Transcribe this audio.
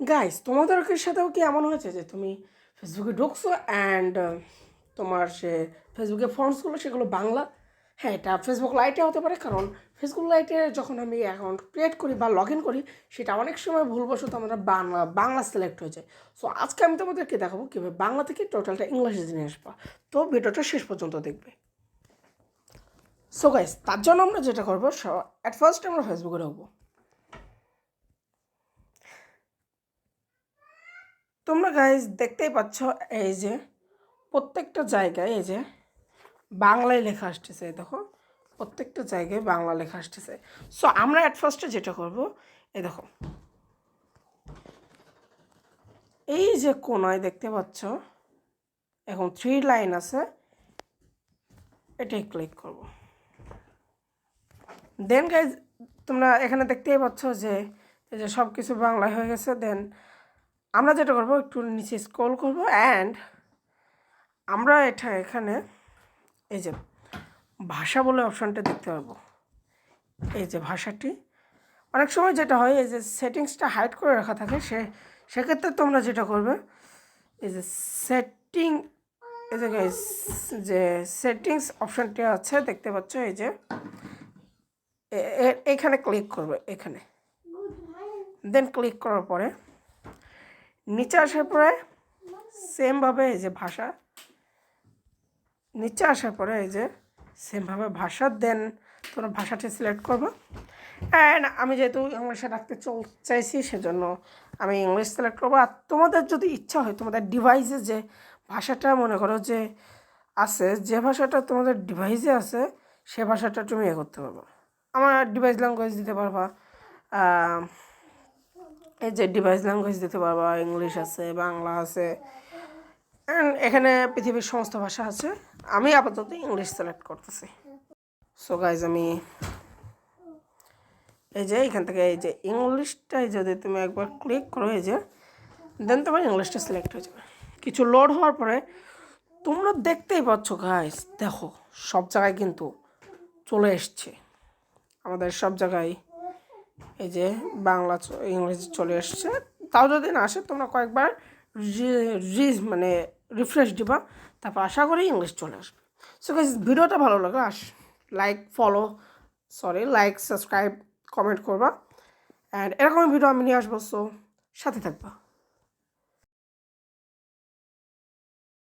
Guys তোমাদের সাথেও কি এমন হয়েছে যে তুমি ফেসবুকে ঢুকছো অ্যান্ড তোমার সে ফেসবুকে ফন্টসগুলো সেগুলো বাংলা? হ্যাঁ, এটা ফেসবুক লাইটে হতে পারে, কারণ ফেসবুক লাইটে যখন আমি অ্যাকাউন্ট ক্রিয়েট করি বা লগ ইন করি, সেটা অনেক সময় ভুলবশত আমরা বাংলা বাংলা সিলেক্ট হয়ে যায়। সো আজকে আমি তোমাদেরকে দেখাবো কীভাবে বাংলা থেকে টোটালটা ইংলিশে নিয়ে আসবা। তো ভিডিওটা শেষ পর্যন্ত দেখবে। সো গাইস, তার জন্য আমরা যেটা করবো, অ্যাট ফার্স্ট আমরা ফেসবুকে ঢুকবো। তোমরা গাইজ দেখতেই পাচ্ছ, এই যে প্রত্যেকটা জায়গায় এই যে বাংলায় লেখা আসতেছে। দেখো, প্রত্যেকটা জায়গায় বাংলা লেখা আসতেছে। সো আমরা অ্যাট ফার্স্টে যেটা করব, এই দেখো, এই যে কোনায় দেখতে পাচ্ছ এখন 3 লাইন আছে, এটাই ক্লিক করব। দেন গাইজ তোমরা এখানে দেখতেই পাচ্ছ যে এই যে সব কিছু বাংলায় হয়ে গেছে। দেন আমরা যেটা করব, একটু নিচে স্ক্রল করব অ্যান্ড আমরা এখানে এই যে ভাষা বলে অপশানটা দেখতে পারবো। এই যে ভাষাটি, অনেক সময় যেটা হয়, এই যে সেটিংসটা হাইড করে রাখা থাকে, সেক্ষেত্রে তোমরা যেটা করবে, এই যে সেটিং, এই যে যে সেটিংস অপশানটি আছে দেখতে পাচ্ছ, এই যে এখানে ক্লিক করবে, এখানে। দেন ক্লিক করার পরে নিচে আসার পরে সেমভাবে এই যে ভাষা, নিচে আসার পরে এই যে সেমভাবে ভাষা, দেন তোমরা ভাষাটি সিলেক্ট করবো। অ্যান্ড আমি যেহেতু ইংলিশে রাখতে চাইছি, সেজন্য আমি ইংলিশ সিলেক্ট করবো। আর তোমাদের যদি ইচ্ছা হয়, তোমাদের ডিভাইসে যে ভাষাটা মনে করো যে আছে, যে ভাষাটা তোমাদের ডিভাইসে আছে, সে ভাষাটা তুমি করতে পারবো। আমার ডিভাইস ল্যাঙ্গুয়েজ দিতে পারবা, এই যে ডিভাইস ল্যাঙ্গুয়েজ দিতে পারবা, ইংলিশ আছে, বাংলা আছে, অ্যান্ড এখানে পৃথিবীর সমস্ত ভাষা আছে। আমি আপাতত ইংলিশ সিলেক্ট করতেছি। সো গাইজ, আমি এই যে এখান থেকে এই যে ইংলিশটাই যদি তুমি একবার ক্লিক করো, এই যে দেন তোমার ইংলিশটা সিলেক্ট হয়ে যাবে। কিছু লোড হওয়ার পরে তোমরা দেখতেই পাচ্ছ গাইস, দেখো সব জায়গায় কিন্তু চলে এসছে। আমাদের সব জায়গায় এই যে বাংলা ইংরেজি চলে এসছে। তাও যদি না আসে, তোমরা কয়েকবার মানে রিফ্রেশ দিবা, তারপর আশা করি ইংলিশ চলে আসবে। সো গাইস, ভিডিওটা ভালো লাগলে লাইক সাবস্ক্রাইব কমেন্ট করবা, অ্যান্ড এরকম ভিডিও আমি নিয়ে আসবো। সো সাথে থাকবা।